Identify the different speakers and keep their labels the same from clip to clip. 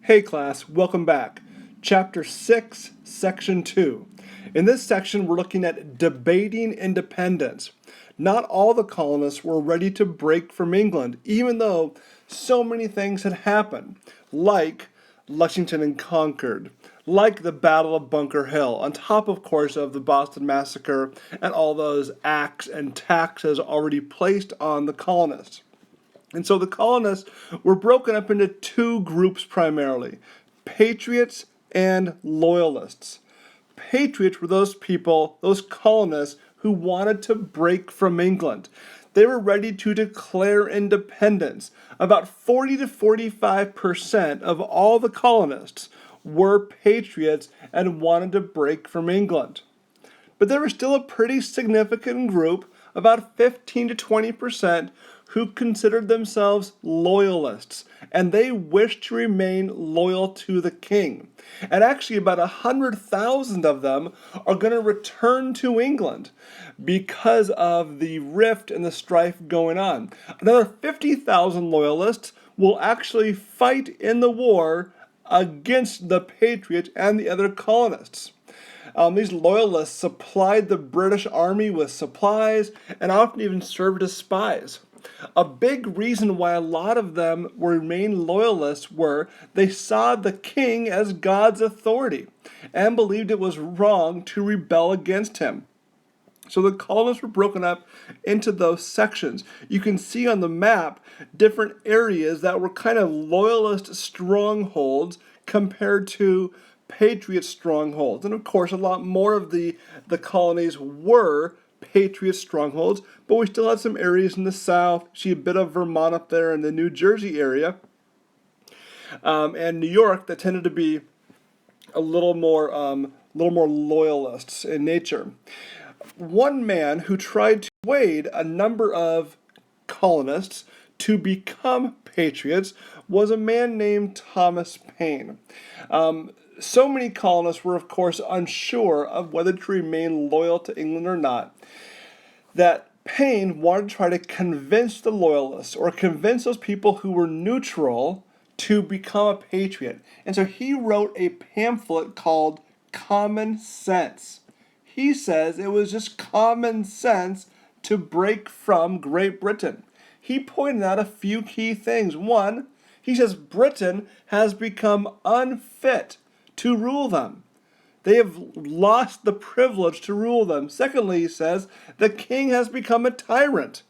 Speaker 1: Hey class, welcome back. Chapter 6, Section 2. In this section, we're looking at debating independence. Not all the colonists were ready to break from England, even though so many things had happened, like Lexington and Concord, like the Battle of Bunker Hill, on top, of course, of the Boston Massacre and all those acts and taxes already placed on the colonists. And so the colonists were broken up into two groups primarily, patriots and loyalists. Patriots were those people, those colonists who wanted to break from England. They were ready to declare independence. About 40 to 45% of all the colonists were patriots and wanted to break from England. But there was still a pretty significant group, about 15 to 20%, who considered themselves loyalists, and they wished to remain loyal to the king. And actually, about 100,000 of them are going to return to England because of the rift and the strife going on. Another 50,000 loyalists will actually fight in the war against the Patriots and the other colonists. These loyalists supplied the British Army with supplies and often even served as spies. A big reason why a lot of them remained loyalists were they saw the king as God's authority and believed it was wrong to rebel against him. So the colonists were broken up into those sections. You can see on the map different areas that were kind of loyalist strongholds compared to patriot strongholds. And of course, a lot more of the colonies were patriot strongholds, but we still had some areas in the south. See a bit of Vermont up there in the New Jersey area, and New York that tended to be a little more loyalists in nature. One man who tried to persuade a number of colonists to become patriots was a man named Thomas Paine. So many colonists were, of course, unsure of whether to remain loyal to England or not, that Paine wanted to try to convince the loyalists or convince those people who were neutral to become a patriot. And so he wrote a pamphlet called Common Sense. He says it was just common sense to break from Great Britain. He pointed out a few key things. One, he says Britain has become unfit to rule them. They have lost the privilege to rule them. Secondly, he says, the king has become a tyrant.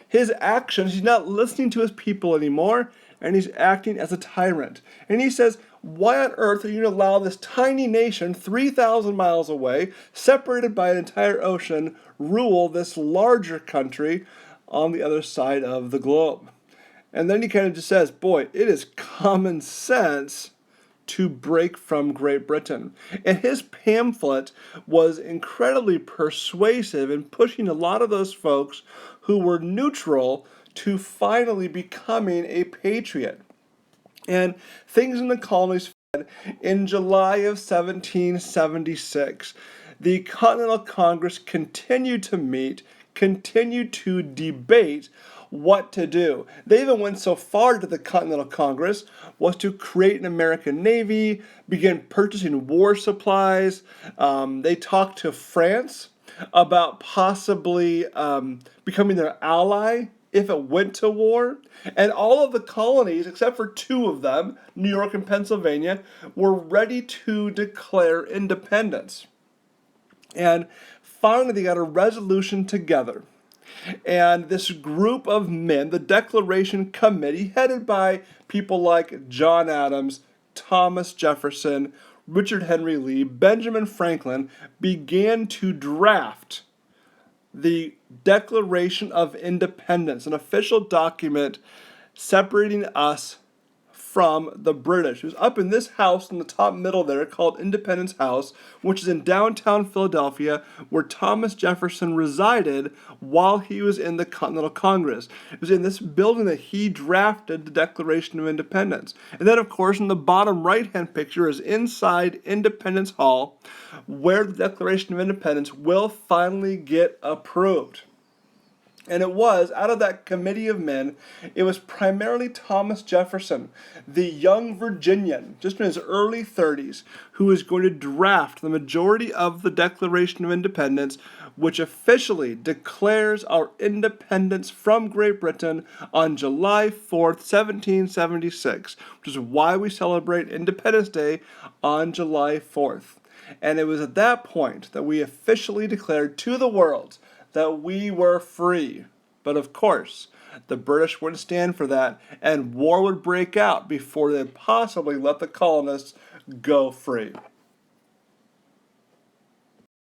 Speaker 1: His actions, he's not listening to his people anymore, and he's acting as a tyrant. And he says, why on earth are you going to allow this tiny nation, 3,000 miles away, separated by an entire ocean, rule this larger country on the other side of the globe? And then he kind of just says, boy, it is common sense to break from Great Britain. And his pamphlet was incredibly persuasive in pushing a lot of those folks who were neutral to finally becoming a patriot. And things in the colonies in July of 1776. The Continental Congress continued to meet, continued to debate what to do. They even went so far to the Continental Congress was to create an American Navy, begin purchasing war supplies. They talked to France about possibly becoming their ally if it went to war. And all of the colonies, except for two of them, New York and Pennsylvania, were ready to declare independence. And finally, they got a resolution together. And this group of men, the Declaration Committee, headed by people like John Adams, Thomas Jefferson, Richard Henry Lee, Benjamin Franklin, began to draft the Declaration of Independence, an official document separating us from the British. It was up in this house in the top middle there called Independence House, which is in downtown Philadelphia, where Thomas Jefferson resided while he was in the Continental Congress. It was in this building that he drafted the Declaration of Independence. And then, of course, in the bottom right-hand picture is inside Independence Hall, where the Declaration of Independence will finally get approved. And it was, out of that committee of men, it was primarily Thomas Jefferson, the young Virginian, just in his early 30s, who was going to draft the majority of the Declaration of Independence, which officially declares our independence from Great Britain on July 4th, 1776, which is why we celebrate Independence Day on July 4th. And it was at that point that we officially declared to the world that we were free. But of course, the British wouldn't stand for that, and war would break out before they'd possibly let the colonists go free.